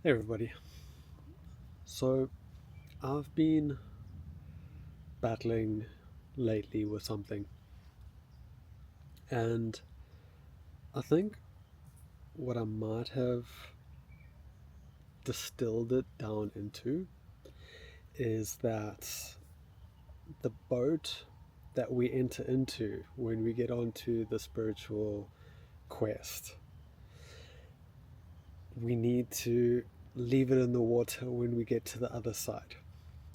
Hey everybody. So I've been battling lately with something, and I think what I might have distilled it down into is that the boat that we enter into when we get onto the spiritual quest, we need to leave it in the water when we get to the other side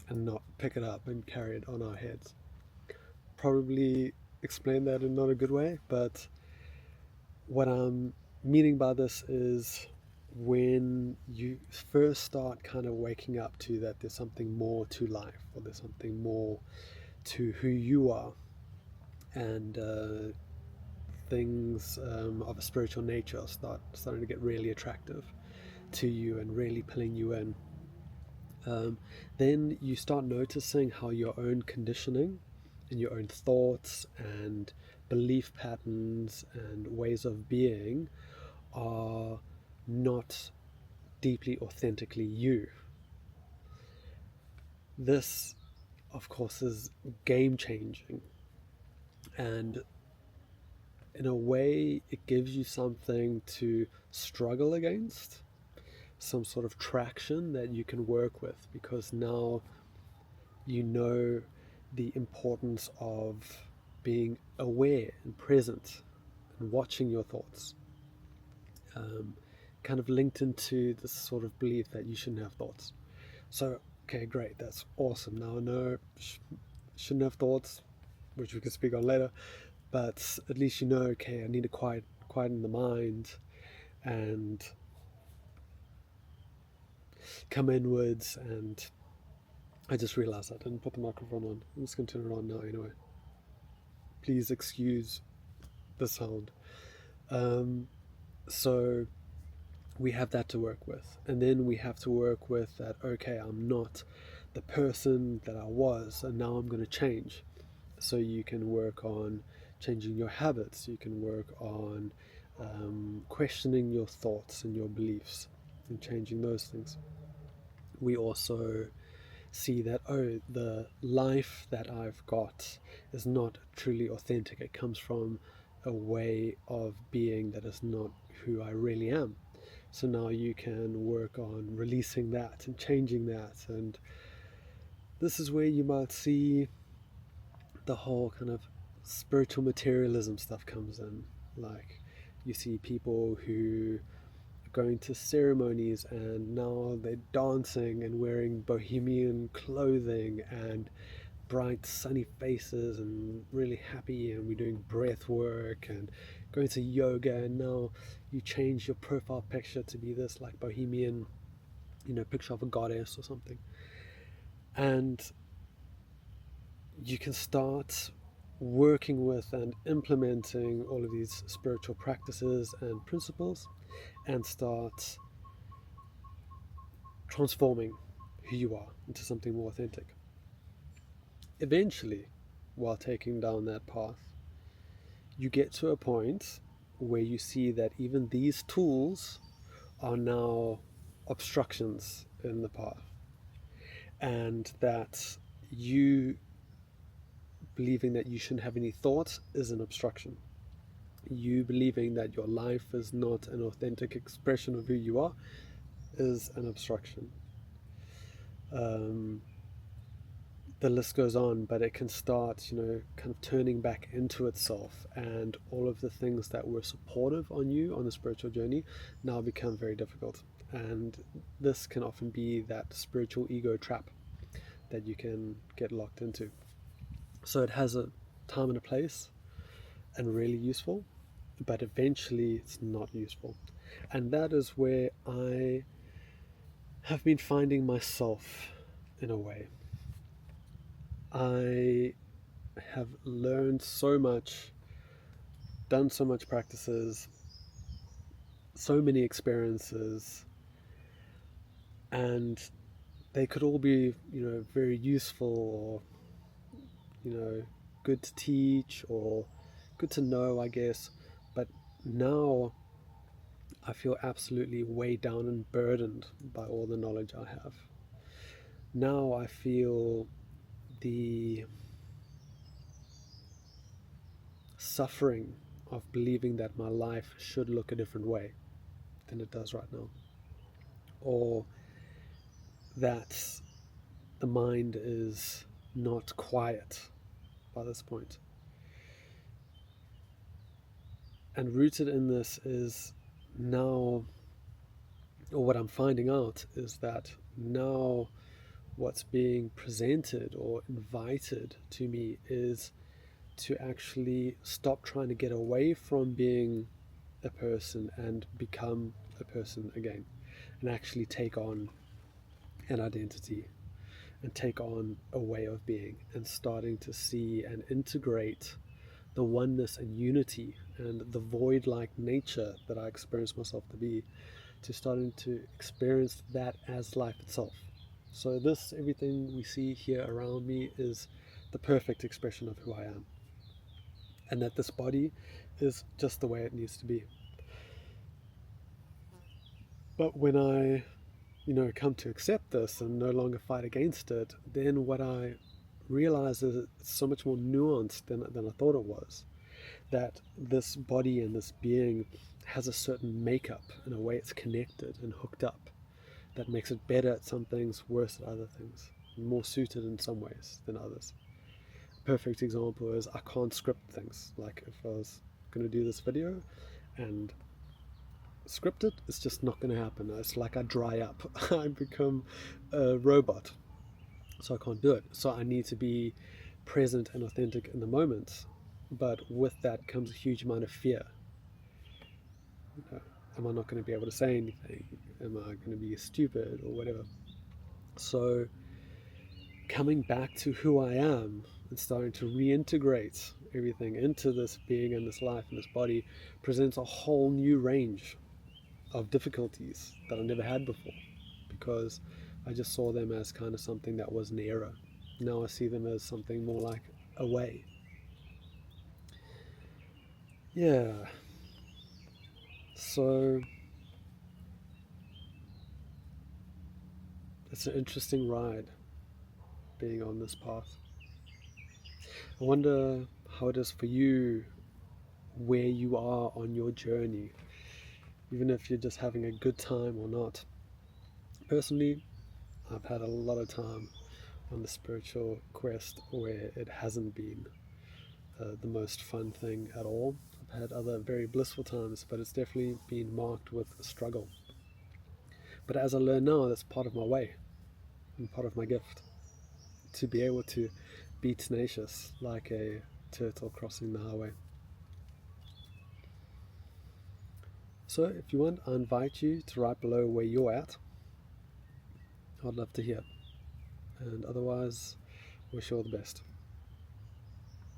and not pick it up and carry it on our heads. Probably explain that in not a good way, but what I'm meaning by this is when you first start kind of waking up to that there's something more to life, or there's something more to who you are, and things of a spiritual nature starting to get really attractive to you and really pulling you in. Um, then you start noticing how your own conditioning and your own thoughts and belief patterns and ways of being are not deeply authentically you. This, of course, is game changing, and in a way, it gives you something to struggle against, some sort of traction that you can work with, because now you know the importance of being aware and present and watching your thoughts. Um, Kind of linked into this sort of belief that you shouldn't have thoughts. So, okay, great, that's awesome. Now I know shouldn't have thoughts, which we can speak on later, but at least you know, okay, I need to quieten the mind and come inwards. And I just realized I didn't put the microphone on. I'm just going to turn it on now anyway. Please excuse the sound. Um, so we have that to work with. And then we have to work with that, okay, I'm not the person that I was, and now I'm going to change. So you can work on changing your habits, you can work on questioning your thoughts and your beliefs and changing those things. We also see that, oh, the life that I've got is not truly authentic. It comes from a way of being that is not who I really am. So now you can work on releasing that and changing that. And this is where you might see the whole kind of spiritual materialism stuff comes in. Like, you see people who are going to ceremonies and now they're dancing and wearing bohemian clothing and bright sunny faces and really happy, and we're doing breath work and going to yoga, and now you change your profile picture to be this like bohemian, picture of a goddess or something. And you can start working with and implementing all of these spiritual practices and principles and start transforming who you are into something more authentic. Eventually, while taking down that path, you get to a point where you see that even these tools are now obstructions in the path, and that you believing that you shouldn't have any thoughts is an obstruction. You believing that your life is not an authentic expression of who you are is an obstruction. Um, the list goes on, but it can start, kind of turning back into itself, and all of the things that were supportive on you on the spiritual journey now become very difficult. And this can often be that spiritual ego trap that you can get locked into. So it has a time and a place and really useful, but eventually it's not useful. And that is where I have been finding myself in a way. I have learned so much, done so much practices, so many experiences, and they could all be, very useful, or, good to teach or good to know, I guess. But now I feel absolutely weighed down and burdened by all the knowledge I have. Now I feel the suffering of believing that my life should look a different way than it does right now, or that the mind is not quiet by this point. And rooted in this is now, or what I'm finding out is that now what's being presented or invited to me is to actually stop trying to get away from being a person and become a person again, and actually take on an identity and take on a way of being, and starting to see and integrate the oneness and unity and the void-like nature that I experience myself to be, to starting to experience that as life itself. So this, everything we see here around me, is the perfect expression of who I am, and that this body is just the way it needs to be. But when I come to accept this and no longer fight against it, then what I realize is it's so much more nuanced than I thought it was. That this body and this being has a certain makeup and a way it's connected and hooked up that makes it better at some things, worse at other things, more suited in some ways than others. A perfect example is I can't script things. Like if I was going to do this video and script it, it's just not going to happen. It's like I dry up. I become a robot. So I can't do it. So I need to be present and authentic in the moment. But with that comes a huge amount of fear. Am I not going to be able to say anything? Am I going to be stupid or whatever? So coming back to who I am and starting to reintegrate everything into this being and this life and this body presents a whole new range of difficulties that I never had before, because I just saw them as kind of something that was an error. Now I see them as something more like a way. Yeah. So it's an interesting ride being on this path. I wonder how it is for you, where you are on your journey, even if you're just having a good time or not. Personally, I've had a lot of time on the spiritual quest where it hasn't been the most fun thing at all. I've had other very blissful times, but it's definitely been marked with struggle. But as I learn now, that's part of my way and part of my gift, to be able to be tenacious like a turtle crossing the highway. So if you want, I invite you to write below where you're at. I'd love to hear. And otherwise, wish you all the best.